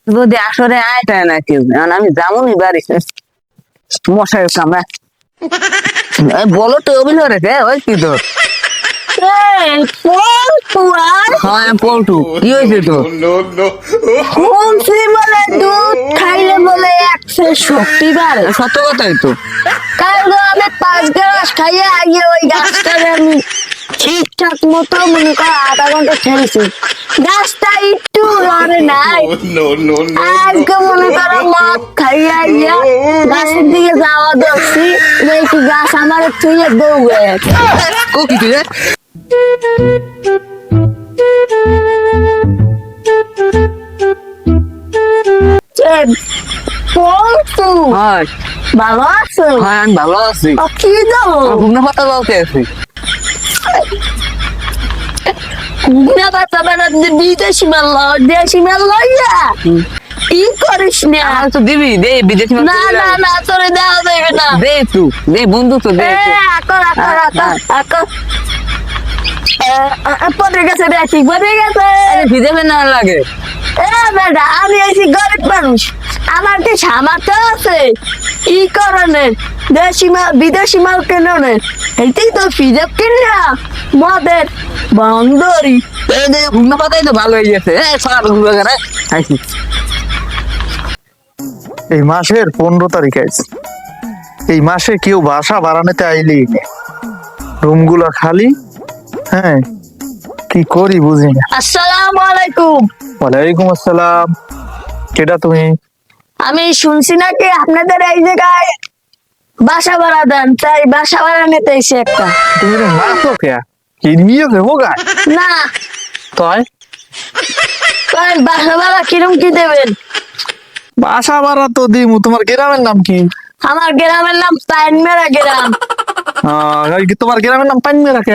যদি আসরে আয়টায় না কেউ, এখন আমি যাবনি বাড়ি, মশাই কামড়া। বলো তো অভিনয় রেখে ওই কি তোর? হ্যাঁ পল্টু, কি হয়েছে তোর? শুনছি বলে দুধ খাইলে বলে একশো শক্তি বাড়ে। সত্য কথাই তো। কারণ আমি 5 গ্লাস খাইয়ে আগে ওই গাছটাকে আমি ঠিকঠাক মতো মনে করো আধা ঘন্টা খেয়েছি, গাছটা একটু লড়ে নাই। আজকে মনে করো মদ খাইয়ে গিয়া গাছের দিকে যাওয়া দেখছি, দেখি গাছ আমার ছুঁয়ে দৌড়ে গেছে। ও কি তুই রে? পল্টু, হয় ভালো আছো? হ্যাঁ আমি ভালো আছি। কি দাও ঘুমনা পাতা বলতে আছি। না বাচ্চা বেড়া বিদেশি মাল লও, দেশি মাল লইয়া কি করিস না? আমার তো দিবি দে, বিদেশি মাল না না না তোরে দেওয়া যাবে না। দে একটু, দে বন্ধু তো দে একটু। আকর আকর আকর আকর পরে গেছে রে, ঠিক পরে গেছে। আরে ভিজে না লাগে। বেটা আমি আছি গরিব মানুষ, আমার কি সামর্থ্য আছে ই করণের দেশি মাল বিদেশি মাল কেননের? এটাই তো ফিজব কিনা মদের বন্দরি। ঘুমনা পাতাই তো ভালো হয়ে গেছে। সার ঘুরে গেলে খাইছি। এই মাসের 15 তারিখ আছে। এই মাসে কেউ বাসা বাড়ানোতে আইলি, রুমগুলা খালি। হ্যাঁ, কি করি বুঝি না। আসসালামু আলাইকুম। ওয়ালাইকুম আসসালাম। কেডা তুমি? আমি শুনছি নাকি আপনাদের এই জায়গায় বাসা ভাড়া দেন, তাই বাসা ভাড়া নিতে এসে একটা। তুমি তো নাচো কে? কি নিয়ে দেবো গা? না তাই তাই বাসা ভাড়া কিরম কি দেবেন? বাসা বাড়া তো দিমু। তোমার গ্রামের নাম কি? আমার গ্রামের নাম পাইনমেরা গ্রাম। তোমার গ্রামের নাম পাইনমেরা কে?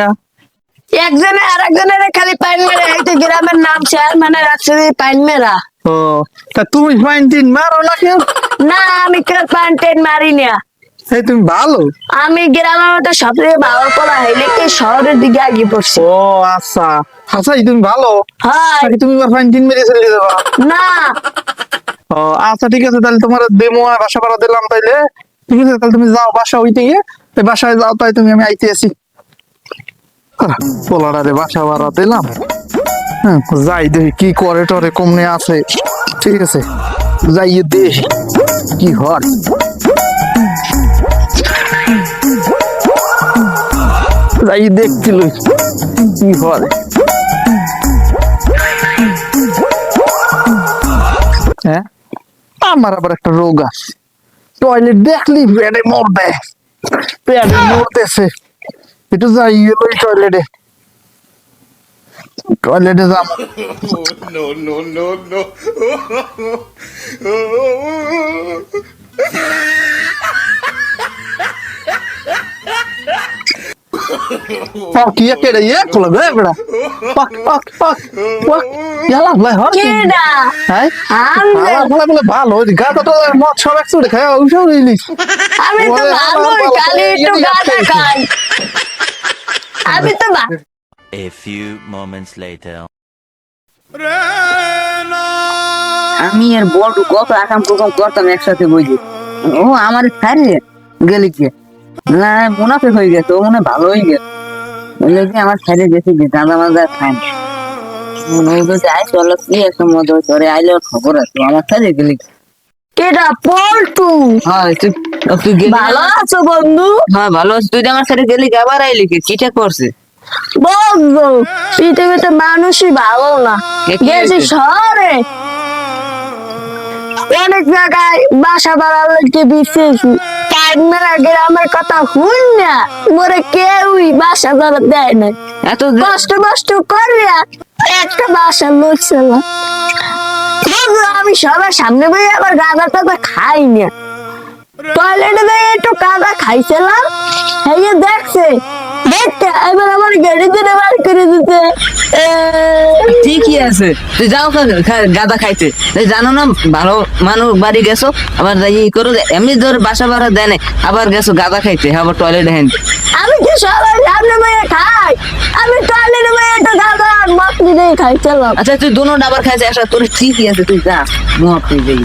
একজনে আর একজনের খালি পাইনমেরা, এই তো গ্রামের নাম স্যার মানে রাখছে পাইনমেরা। ও তা তুমি পাইনটিন মারো না কেউ? না আমি কেউ পাইনটেন মারি না। এই তুমি ভালো। আমি গ্রামের মধ্যে সবথেকে ভালো পড়া হইলে কি শহরের দিকে আগে পড়ছি। ও আচ্ছা আচ্ছা, তুমি ভালো। হয় নাকি তুমি পাইনটিন মেরে চলে যাবা? না ও আচ্ছা ঠিক আছে, তাহলে তোমার দেমো বাসা ভাড়া দিলাম। তাইলে ঠিক আছে, তাহলে তুমি যাও বাসা হইতে গিয়ে, তাই বাসায় যাও। তাই তুমি আমি আইতে আছি। পোলারে বাসা ভাড়া দিলাম। হ্যাঁ যাই দেখি কি করে টরে কমনে আছে। ঠিক আছে যাইয়ে দেখি কি হয়। যাই দেখছিল কি হয়। হ্যাঁ আমার আবার একটা রোগ আছে, টয়লেট দেখলি পেটে মরবে, পেটে মরতেছে। একটু যাই ওই টয়লেটে, টয়লেটে যাবো। কি একটা ইয়ে খোলা গে বড়া, পাক পাক পাক পাক ইয়ালা ভাই হর কি কেডা হ্যাঁ আমি ভালো বলে ভালো গাটা তো মদ সব একসাথে খায় ওইসব ইলিশ। আমি তো ভালো খালি একটু গাঁজা খাই। আমি তো A few moments later. আমি আর বড় কত আকাম প্রকম করতাম একসাথে বইলে। ও আমার খারে গেলি কে না মুনাফে হয়ে গেছে, ও মনে ভালো হয়ে গেছে। বললে কি আমার খাইলে গেছে যে গাঁদা মাজা খাই ওই বলছে আই চলো কি একটা মজা করে আইলে খবর আছে আমার খাইলে গেলি। কেডা পল্টু? হ্যাঁ তুই তুই গেলি ভালো আছো বন্ধু? হ্যাঁ ভালো আছি। তুই তো আমার সাথে গেলি আবার আইলি কি চিঠা করছে? বন্ধু পৃথিবীতে মানুষই ভালো না, গেছি শহরে অনেক জায়গায় বাসা বাড়ালে বিশেষি পাইনমেরা গ্রামের কথা শুন না মোরে কেউই বাসা ভাড়া দেয় না। এত কষ্ট কষ্ট করিয়া একটা বাসা লইছিলাম। আমি সবার সামনে বই আবার গাঁদা টাদা খাই না, টয়লেটে একটু গাঁদা খাইছিলাম। এই দেখছে দেখতে এবার আমার গাড়ি দিয়ে বার করে দিতে ঠিকই আছে, তুই যাও গাদা খাইতে। তুই জানো না ভালো মানুষ বাড়ি গেছো, আবার ই করো, এমনি ধর বাসা ভাড়া দেয় নাই, আবার গেছো গাদা খাইতে, আবার টয়লেট হেন। আমি কি সবাই সামনে মেয়ে খাই? আমি টয়লেটে মেয়ে একটা দাদা আর মাতলি দিয়ে খাই চলো। আচ্ছা তুই দুনো ডাবার খাইছে একসাথে, তোর ঠিকই আছে, তুই যা মুখ তুই যাই।